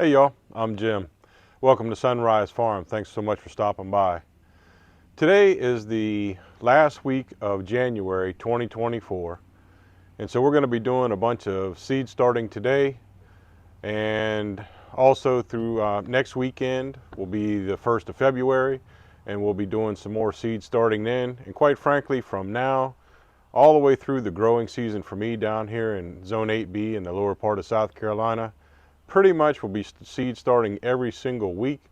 Hey y'all, I'm Jim. Welcome to Sunrise Farm. Thanks so much for stopping by. Today is the last week of January 2024, and so we're going to be doing a bunch of seed starting today, and also through next weekend will be the 1st of February, and we'll be doing some more seed starting then. And quite frankly, from now all the way through the growing season for me down here in Zone 8B in the lower part of South Carolina, pretty much we'll be seed starting every single week,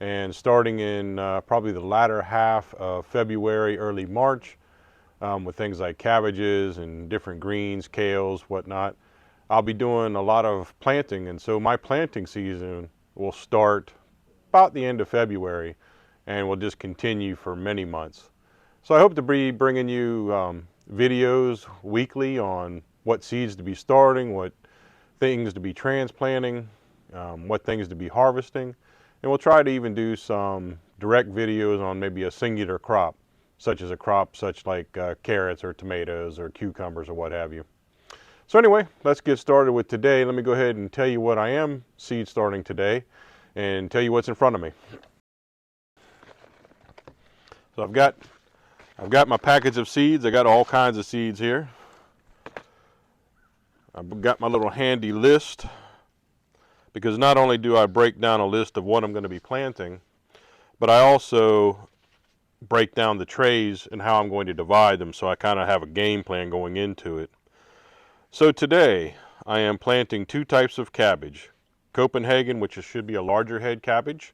and starting in probably the latter half of February, early March, with things like cabbages and different greens, kales, whatnot. I'll be doing a lot of planting, and so my planting season will start about the end of February and will just continue for many months. So I hope to be bringing you videos weekly on what seeds to be starting, what things to be transplanting, what things to be harvesting, and we'll try to even do some direct videos on maybe a singular crop, such as a crop such like carrots or tomatoes or cucumbers or what have you. So anyway, let's get started with today. Let me go ahead and tell you what I am seed starting today and tell you what's in front of me. So I've got my package of seeds. I got all kinds of seeds here. I've got my little handy list, because not only do I break down a list of what I'm going to be planting, but I also break down the trays and how I'm going to divide them, so I kind of have a game plan going into it. So today I am planting two types of cabbage: Copenhagen, which should be a larger head cabbage,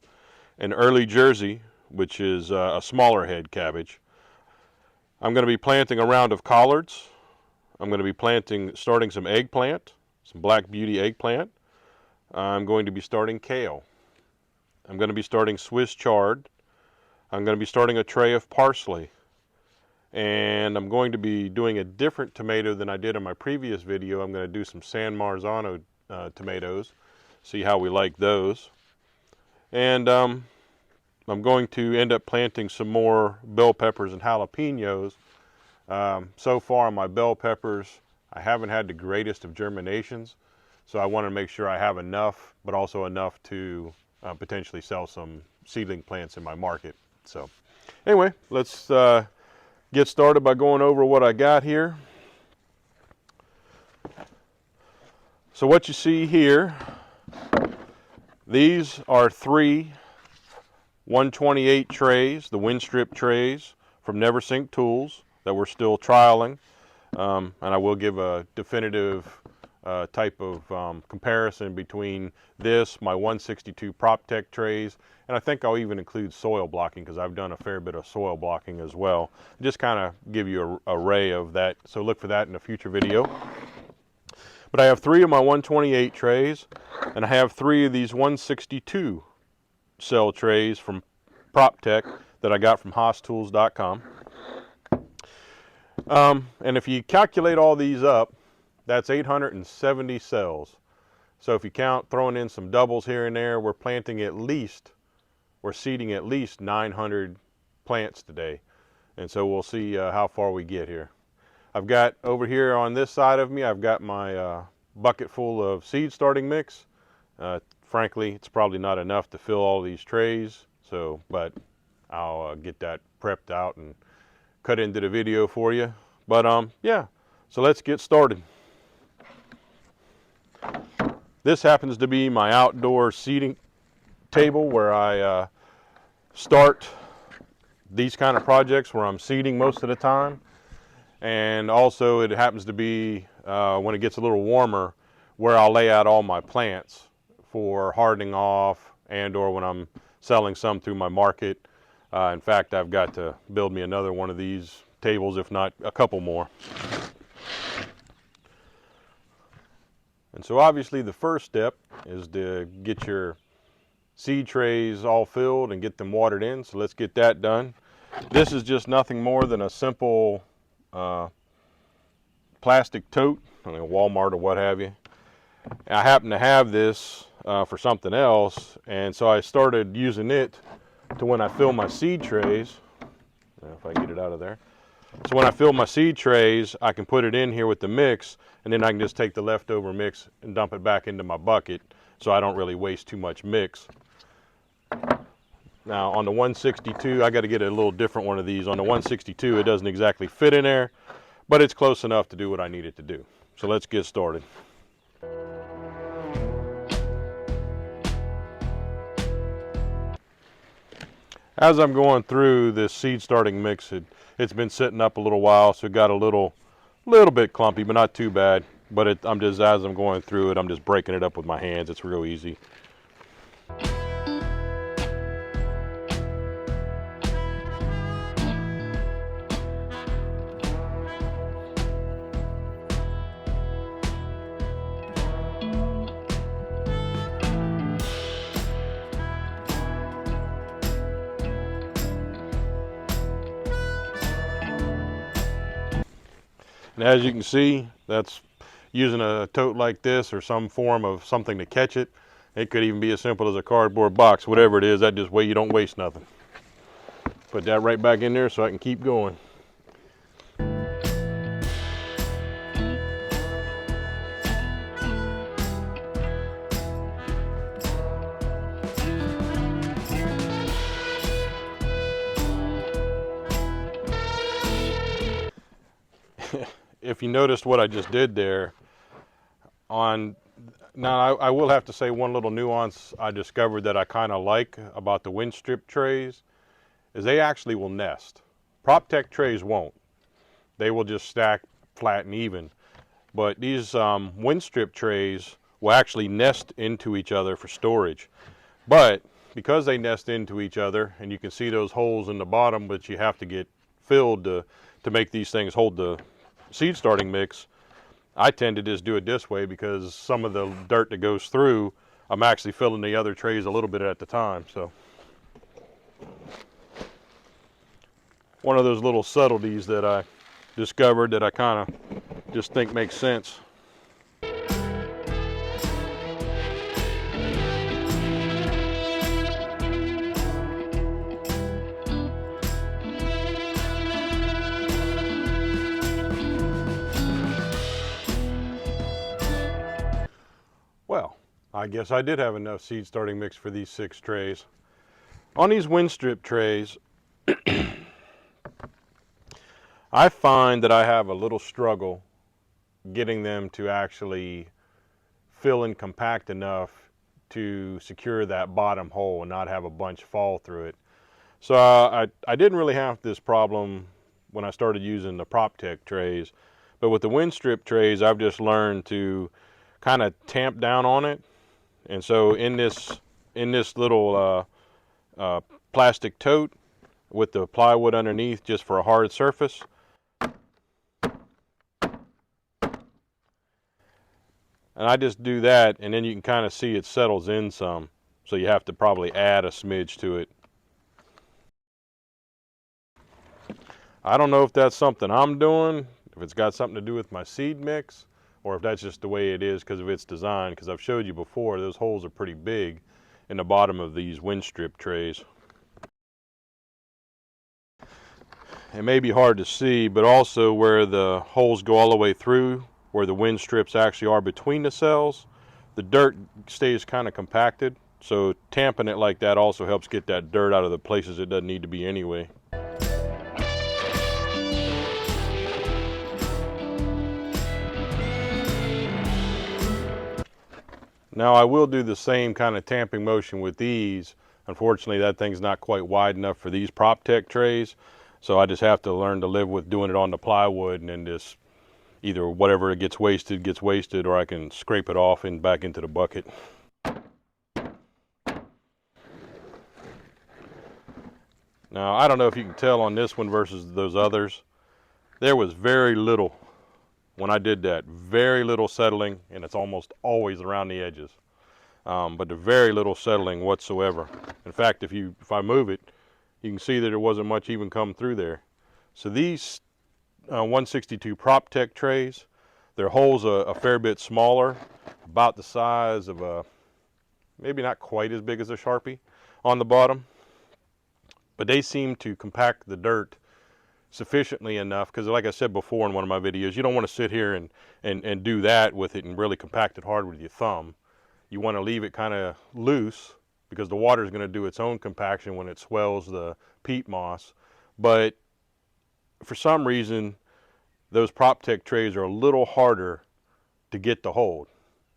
and early Jersey, which is a smaller head cabbage. I'm going to be planting a round of collards. I'm going to be starting some eggplant, some Black Beauty eggplant. I'm going to be starting kale. I'm going to be starting Swiss chard. I'm going to be starting a tray of parsley. And I'm going to be doing a different tomato than I did in my previous video. I'm going to do some San Marzano tomatoes, see how we like those. And I'm going to end up planting some more bell peppers and jalapenos. So far on my bell peppers, I haven't had the greatest of germinations, so I want to make sure I have enough, but also enough to potentially sell some seedling plants in my market. So anyway, let's get started by going over what I got here. So what you see here, these are 3 128 trays, the wind strip trays from Neversink Tools, that we're still trialing, and I will give a definitive type of comparison between this, my 162 PropTech trays, and I think I'll even include soil blocking, because I've done a fair bit of soil blocking as well. Just kind of give you an array of that, so look for that in a future video. But I have 3 of my 128 trays, and I have 3 of these 162 cell trays from PropTech that I got from hosstools.com. And if you calculate all these up, that's 870 cells. So if you count throwing in some doubles here and there, we're seeding at least 900 plants today. And so we'll see how far we get here. I've got over here on this side of me, I've got my bucket full of seed starting mix. Frankly, it's probably not enough to fill all these trays, but I'll get that prepped out and cut into the video for you. But yeah, so let's get started. This happens to be my outdoor seating table where I start these kind of projects, where I'm seeding most of the time. And also it happens to be when it gets a little warmer, where I'll lay out all my plants for hardening off, and or when I'm selling some through my market. In fact, I've got to build me another one of these tables, if not a couple more. And so obviously the first step is to get your seed trays all filled and get them watered in. So let's get that done. This is just nothing more than a simple plastic tote, Walmart or what have you. I happen to have this for something else, and so I started using it to when I fill my seed trays. If I get it out of there. So when I fill my seed trays, I can put it in here with the mix, and then I can just take the leftover mix and dump it back into my bucket, so I don't really waste too much mix. Now on the 162, I got to get a little different one of these. On the 162, it doesn't exactly fit in there, but it's close enough to do what I need it to do. So let's get started. As I'm going through this seed starting mix, it's been sitting up a little while, so it got a little bit clumpy, but not too bad. But as I'm going through it, I'm just breaking it up with my hands. It's real easy. And as you can see, that's using a tote like this or some form of something to catch it. It could even be as simple as a cardboard box, whatever it is, that just way you don't waste nothing. Put that right back in there so I can keep going. If you noticed what I just did there, now I will have to say one little nuance I discovered that I kind of like about the wind strip trays is they actually will nest. PropTech trays won't. They will just stack flat and even. But these wind strip trays will actually nest into each other for storage. But because they nest into each other, and you can see those holes in the bottom, but you have to get filled to make these things hold the seed starting mix, I tend to just do it this way because some of the dirt that goes through, I'm actually filling the other trays a little bit at the time. So one of those little subtleties that I discovered that I kind of just think makes sense. Well, I guess I did have enough seed starting mix for these 6 trays. On these wind strip trays, I find that I have a little struggle getting them to actually fill in compact enough to secure that bottom hole and not have a bunch fall through it. So I didn't really have this problem when I started using the PropTech trays, but with the wind strip trays, I've just learned to kind of tamp down on it. And so in this little plastic tote with the plywood underneath just for a hard surface, and I just do that, and then you can kind of see it settles in some, so you have to probably add a smidge to it. I don't know if that's something I'm doing, if it's got something to do with my seed mix, or if that's just the way it is because of its design, because I've showed you before, those holes are pretty big in the bottom of these wind strip trays. It may be hard to see, but also where the holes go all the way through, where the wind strips actually are between the cells, the dirt stays kind of compacted. So tamping it like that also helps get that dirt out of the places it doesn't need to be anyway. Now I will do the same kind of tamping motion with these. Unfortunately, that thing's not quite wide enough for these PropTech trays. So I just have to learn to live with doing it on the plywood, and then just either whatever it gets wasted, or I can scrape it off and back into the bucket. Now, I don't know if you can tell on this one versus those others. There was very little, when I did that, very little settling, and it's almost always around the edges. But very little settling whatsoever. In fact, if I move it, you can see that there wasn't much even come through there. So these 162 PropTech trays, their holes a fair bit smaller, about the size of a, maybe not quite as big as a Sharpie on the bottom, but they seem to compact the dirt sufficiently enough, because like I said before in one of my videos, you don't want to sit here and do that with it and really compact it hard with your thumb. You want to leave it kind of loose because the water is going to do its own compaction when it swells the peat moss. But for some reason, those PropTech trays are a little harder to get to hold.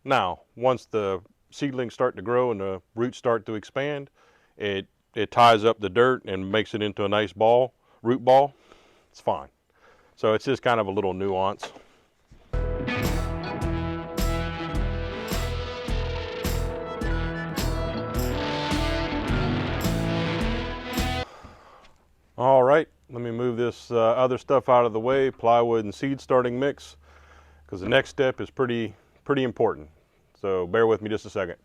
Now, once the seedlings start to grow and the roots start to expand, it ties up the dirt and makes it into a nice ball, root ball. It's fine. So it's just kind of a little nuance. All right, let me move this other stuff out of the way, plywood and seed starting mix, because the next step is pretty important. So bear with me just a second.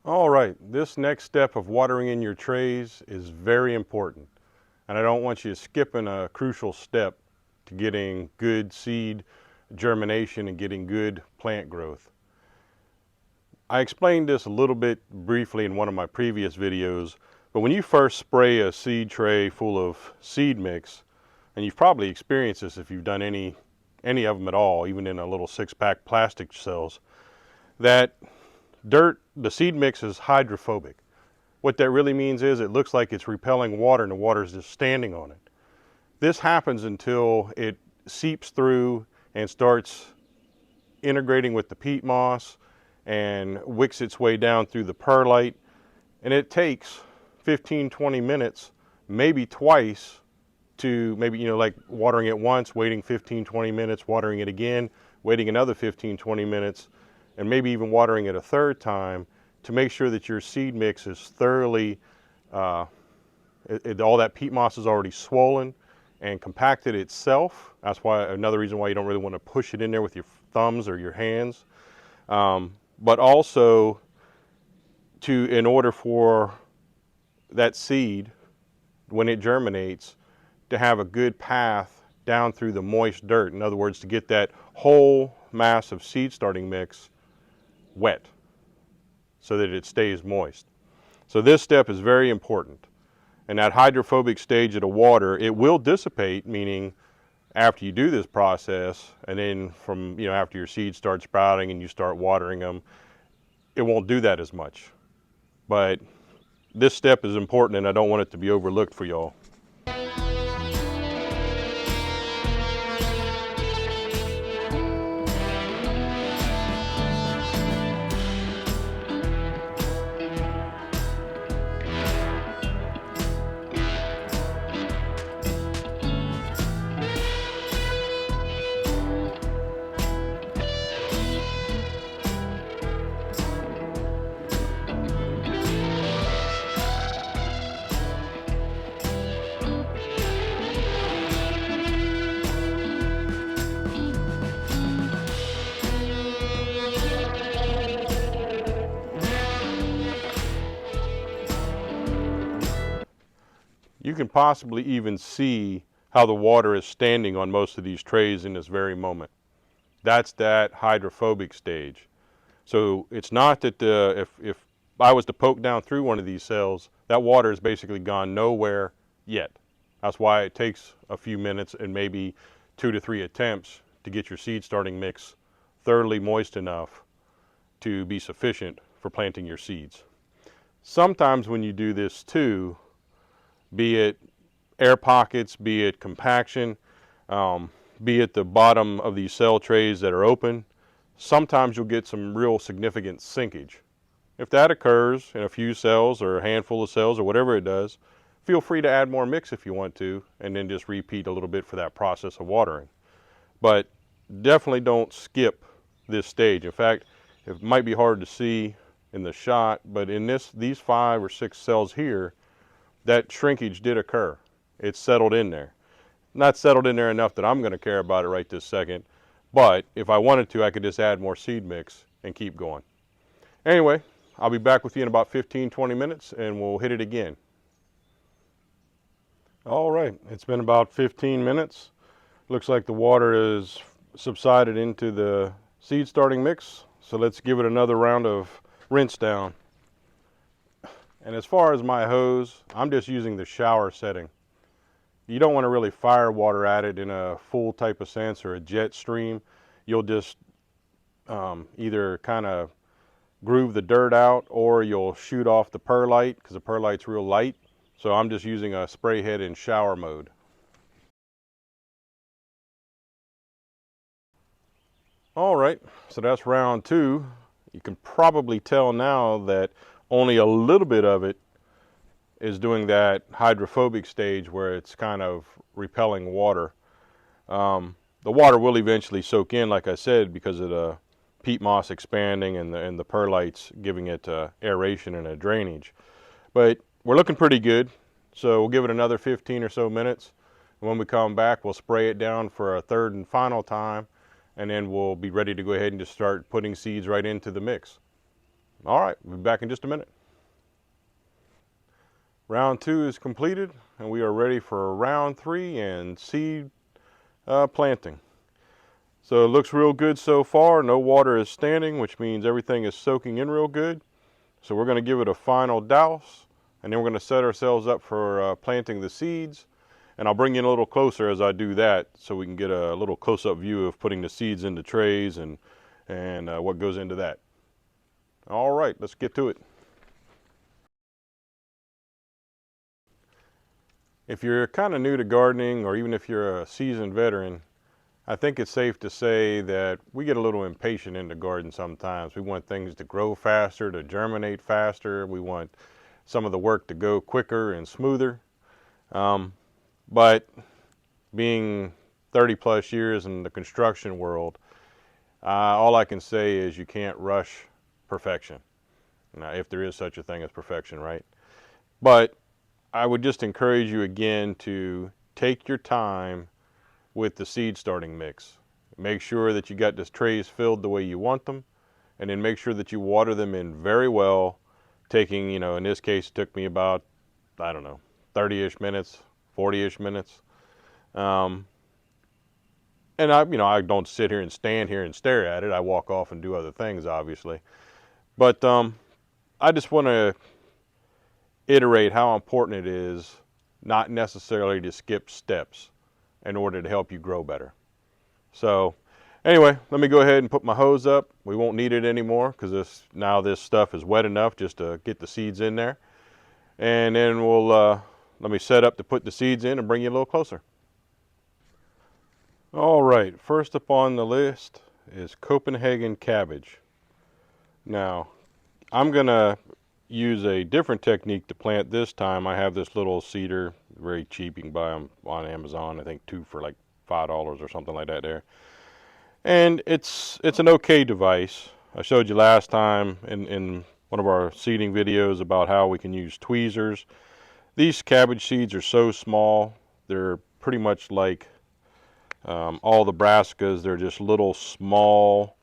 All right, this next step of watering in your trays is very important. And I don't want you skipping a crucial step to getting good seed germination and getting good plant growth. I explained this a little bit briefly in one of my previous videos, but when you first spray a seed tray full of seed mix, and you've probably experienced this if you've done any of them at all, even in a little 6-pack plastic cells, that dirt, the seed mix is hydrophobic. What that really means is it looks like it's repelling water and the water is just standing on it. This happens until it seeps through and starts integrating with the peat moss and wicks its way down through the perlite. And it takes 15-20 minutes, maybe twice, to maybe, like watering it once, waiting 15-20 minutes, watering it again, waiting another 15-20 minutes, and maybe even watering it a third time to make sure that your seed mix is thoroughly, all that peat moss is already swollen and compacted itself. That's why another reason why you don't really want to push it in there with your thumbs or your hands. But also in order for that seed, when it germinates, to have a good path down through the moist dirt. In other words, to get that whole mass of seed starting mix wet so that it stays moist. So this step is very important. And that hydrophobic stage of the water, it will dissipate, meaning after you do this process, and then from, after your seeds start sprouting and you start watering them, it won't do that as much. But this step is important and I don't want it to be overlooked for y'all. You can possibly even see how the water is standing on most of these trays in this very moment. That's that hydrophobic stage. So it's not that if I was to poke down through one of these cells, that water has basically gone nowhere yet. That's why it takes a few minutes and maybe 2 to 3 attempts to get your seed starting mix thoroughly moist enough to be sufficient for planting your seeds. Sometimes when you do this too, be it air pockets, be it compaction, be it the bottom of these cell trays that are open, sometimes you'll get some real significant sinkage. If that occurs in a few cells or a handful of cells or whatever it does, feel free to add more mix if you want to, and then just repeat a little bit for that process of watering. But definitely don't skip this stage. In fact, it might be hard to see in the shot, but in these 5 or 6 cells here, that shrinkage did occur. It's settled in there. Not settled in there enough that I'm going to care about it right this second, but if I wanted to, I could just add more seed mix and keep going. Anyway, I'll be back with you in about 15-20 minutes and we'll hit it again. All right, it's been about 15 minutes. Looks like the water is subsided into the seed starting mix, so let's give it another round of rinse down. And as far as my hose, I'm just using the shower setting. You don't want to really fire water at it in a full type of sense or a jet stream. You'll just either kind of groove the dirt out, or you'll shoot off the perlite because the perlite's real light. So I'm just using a spray head in shower mode. All right, so that's round 2. You can probably tell now that only a little bit of it is doing that hydrophobic stage where it's kind of repelling water. The water will eventually soak in, like I said, because of the peat moss expanding and the perlites giving it aeration and a drainage. But we're looking pretty good, so we'll give it another 15 or so minutes. And when we come back, we'll spray it down for a third and final time, and then we'll be ready to go ahead and just start putting seeds right into the mix. All right, we'll be back in just a minute. Round 2 is completed, and we are ready for round 3 and seed planting. So it looks real good so far. No water is standing, which means everything is soaking in real good. So we're going to give it a final douse, and then we're going to set ourselves up for planting the seeds. And I'll bring you in a little closer as I do that, so we can get a little close-up view of putting the seeds into trays and what goes into that. All right, let's get to it. If you're kind of new to gardening, or even if you're a seasoned veteran, I think it's safe to say that we get a little impatient in the garden sometimes. We want things to grow faster, to germinate faster. We want some of the work to go quicker and smoother. But being 30 plus years in the construction world, all I can say is you can't rush perfection. Now, if there is such a thing as perfection, right? But I would just encourage you again to take your time with the seed starting mix. Make sure that you got the trays filled the way you want them, and then make sure that you water them in very well, taking, in this case, it took me about, 30-ish minutes, 40-ish minutes. And I don't sit here and stand here and stare at it. I walk off and do other things, obviously. But I just want to iterate how important it is not necessarily to skip steps in order to help you grow better. So anyway, let me go ahead and put my hose up. We won't need it anymore because now this stuff is wet enough just to get the seeds in there. And then let me set up to put the seeds in and bring you a little closer. All right, first up on the list is Copenhagen Cabbage. Now, I'm gonna use a different technique to plant this time. I have this little seeder, very cheap. You can buy them on Amazon. I think 2 for like $5 or something like that there. And it's an okay device. I showed you last time in one of our seeding videos about how we can use tweezers. These cabbage seeds are so small. They're pretty much like all the brassicas. They're just little small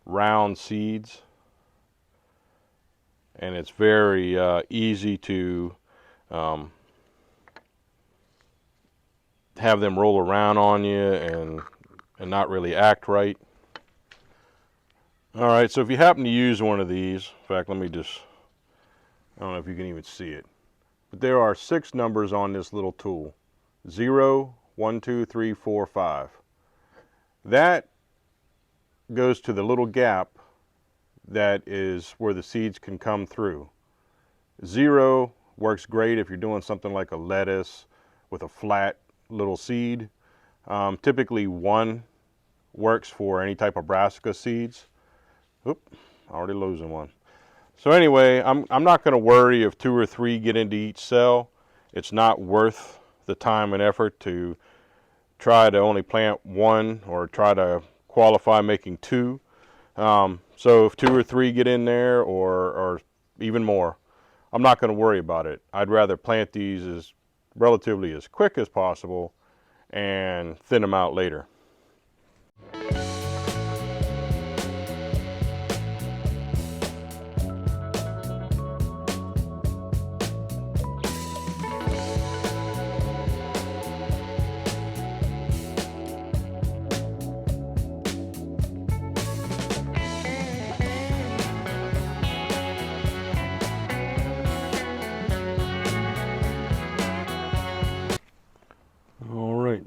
round seeds. And it's very easy to have them roll around on you and not really act right. All right, so if you happen to use one of these, in fact, I don't know if you can even see it, but there are 6 numbers on this little tool. 0, 1, 2, 3, 4, 5. That goes to the little gap that is where the seeds can come through. 0 works great if you're doing something like a lettuce with a flat little seed. Typically 1 works for any type of brassica seeds. Oop, already losing one. So anyway, I'm not going to worry if 2 or 3 get into each cell. It's not worth the time and effort to try to only plant 1 or try to qualify making 2. So if 2 or 3 get in there, or even more, I'm not going to worry about it. I'd rather plant these as relatively as quick as possible and thin them out later.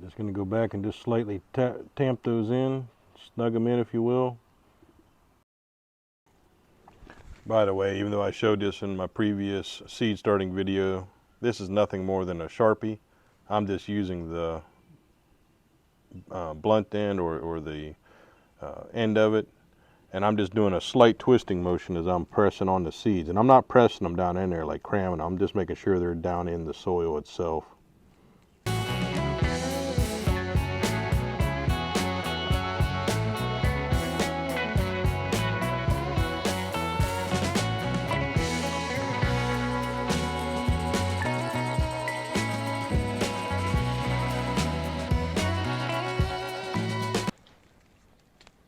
Just going to go back and just slightly tamp those in, snug them in if you will. By the way, even though I showed this in my previous seed starting video, this is nothing more than a Sharpie. I'm just using the blunt end or the end of it, and I'm just doing a slight twisting motion as I'm pressing on the seeds. And I'm not pressing them down in there like cramming them. I'm just making sure they're down in the soil itself.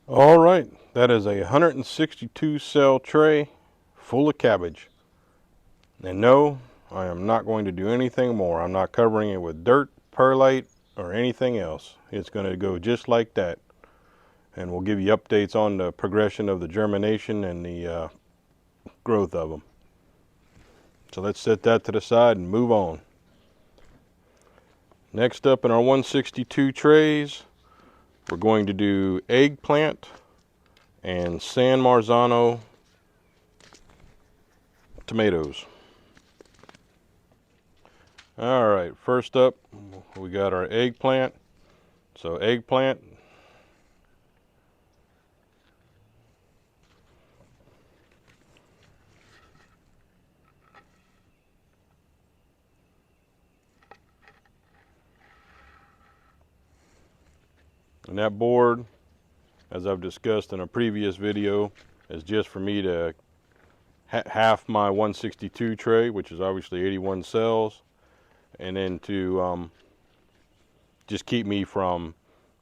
All right, that is a 162 cell tray full of cabbage. And no, I am not going to do anything more. I'm not covering it with dirt, perlite, or anything else. It's going to go just like that. And we'll give you updates on the progression of the germination and the growth of them. So let's set that to the side and move on. Next up in our 162 trays, we're going to do eggplant and San Marzano tomatoes. All right, first up, we got our eggplant. So eggplant. And that board, as I've discussed in a previous video, is just for me to half my 162 tray, which is obviously 81 cells, and then to just keep me from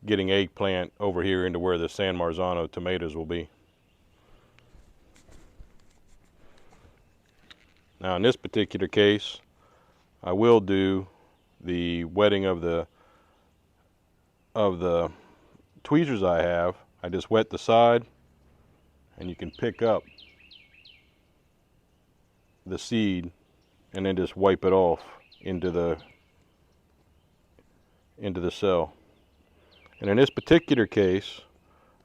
getting eggplant over here into where the San Marzano tomatoes will be. Now in this particular case, I will do the wetting of the tweezers I have. I just wet the side, and you can pick up the seed and then just wipe it off into the cell. And in this particular case,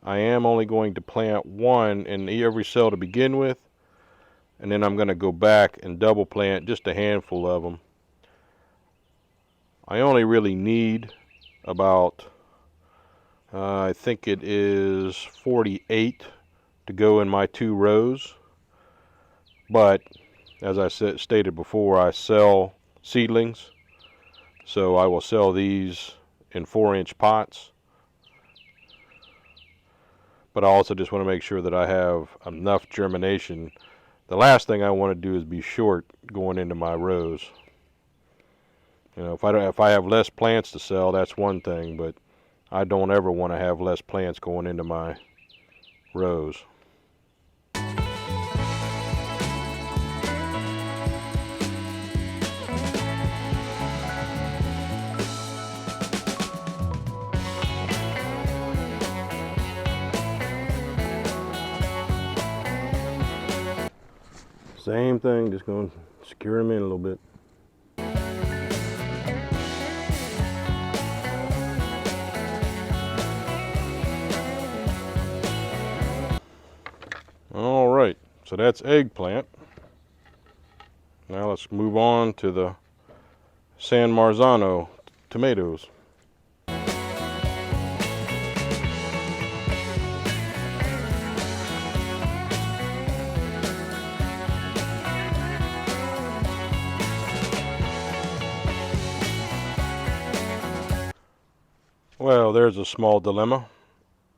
I am only going to plant one in every cell to begin with, and then I'm going to go back and double plant just a handful of them. I only really need about I think it is 48 to go in my 2 rows. But as I stated before, I sell seedlings, so I will sell these in 4-inch pots. But I also just want to make sure that I have enough germination. The last thing I want to do is be short going into my rows. You know, if I have less plants to sell, that's one thing, but I don't ever want to have less plants going into my rows. Same thing, just going to secure them in a little bit. All right, so that's eggplant. Now let's move on to the San Marzano tomatoes. Well, there's a small dilemma.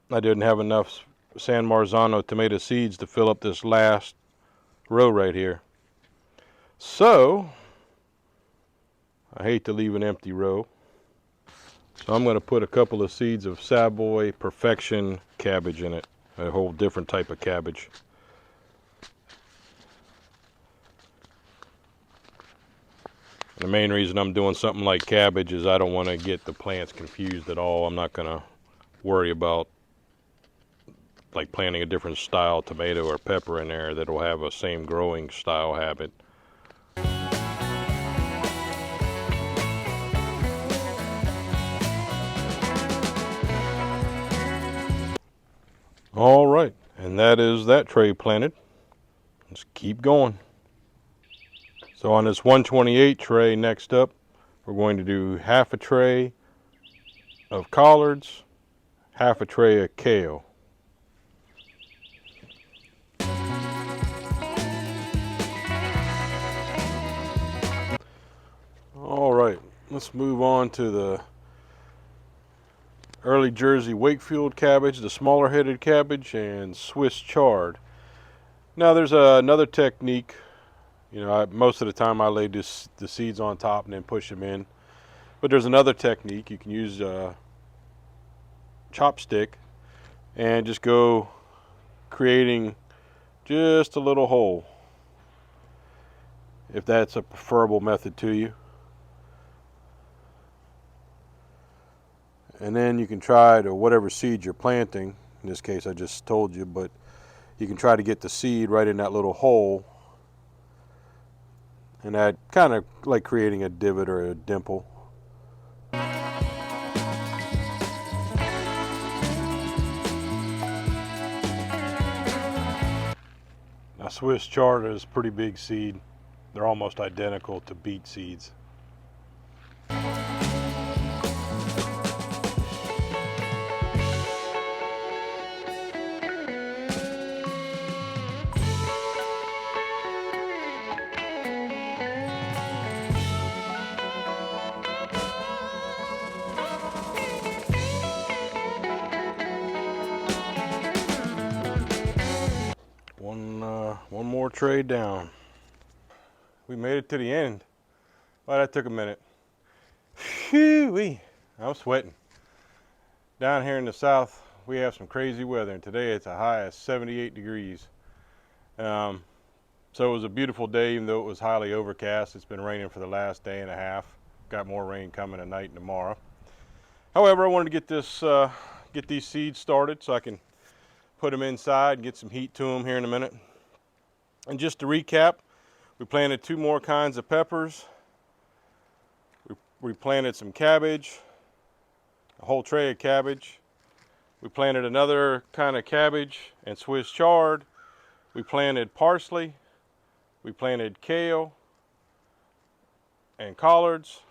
I didn't have enough San Marzano tomato seeds to fill up this last row right here. So, I hate to leave an empty row. So I'm going to put a couple of seeds of Savoy Perfection cabbage in it. A whole different type of cabbage. The main reason I'm doing something like cabbage is I don't want to get the plants confused at all. I'm not going to worry about like planting a different style tomato or pepper in there that'll have a same growing style habit. All right, and that is that tray planted. Just keep going. So on this 128 tray, next up, we're going to do half a tray of collards, half a tray of kale. All right, let's move on to the early Jersey Wakefield cabbage, the smaller headed cabbage, and Swiss chard. Now there's another technique. You know, most of the time I lay the seeds on top and then push them in. But there's another technique. You can use a chopstick and just go creating just a little hole, if that's a preferable method to you. And then you can try to, whatever seed you're planting, in this case I just told you, but you can try to get the seed right in that little hole, and that kind of like creating a divot or a dimple. Now Swiss chard is a pretty big seed. They're almost identical to beet seeds. One more tray down. We made it to the end. Well, that took a minute. Phew-wee. I'm sweating. Down here in the south, we have some crazy weather, and today it's a high of 78 degrees. So it was a beautiful day, even though it was highly overcast. It's been raining for the last day and a half. Got more rain coming tonight and tomorrow. However, I wanted to get these seeds started so I can put them inside and get some heat to them here in a minute. And just to recap, we planted 2 more kinds of peppers. We planted some cabbage, a whole tray of cabbage. We planted another kind of cabbage and Swiss chard. We planted parsley. We planted kale and collards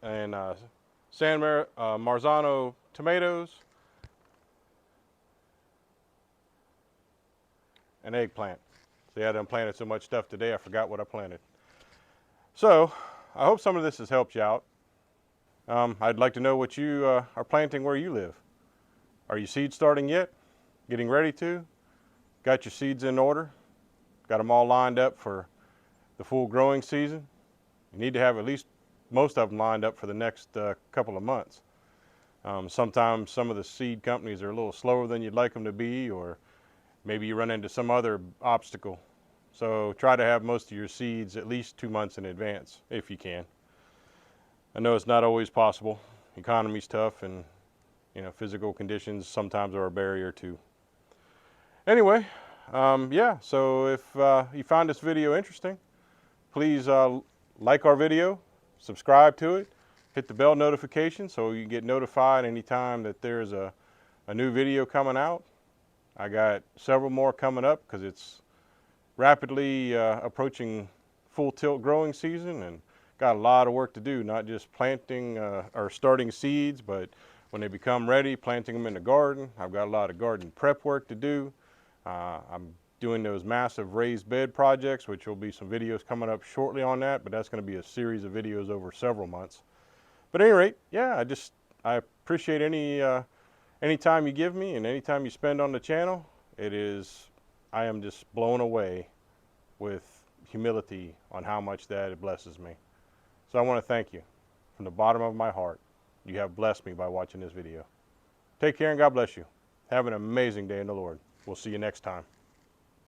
and Marzano tomatoes and eggplant. See, I done planted so much stuff today, I forgot what I planted. So, I hope some of this has helped you out. I'd like to know what you are planting where you live. Are you seed starting yet? Getting ready to? Got your seeds in order? Got them all lined up for the full growing season? You need to have at least most of them lined up for the next couple of months. Sometimes some of the seed companies are a little slower than you'd like them to be, or maybe you run into some other obstacle. So try to have most of your seeds at least 2 months in advance, if you can. I know it's not always possible. Economy's tough, and physical conditions sometimes are a barrier too. Anyway, yeah, so if you found this video interesting, please like our video, subscribe to it, hit the bell notification so you get notified anytime that there's a new video coming out. I got several more coming up because it's rapidly approaching full tilt growing season, and got a lot of work to do, not just planting or starting seeds, but when they become ready, planting them in the garden. I've got a lot of garden prep work to do. I'm doing those massive raised bed projects, which will be some videos coming up shortly on that, but that's going to be a series of videos over several months. But at any rate, yeah, I appreciate any time you give me and any time you spend on the channel. I am just blown away with humility on how much that it blesses me. So I want to thank you from the bottom of my heart. You have blessed me by watching this video. Take care and God bless you. Have an amazing day in the Lord. We'll see you next time.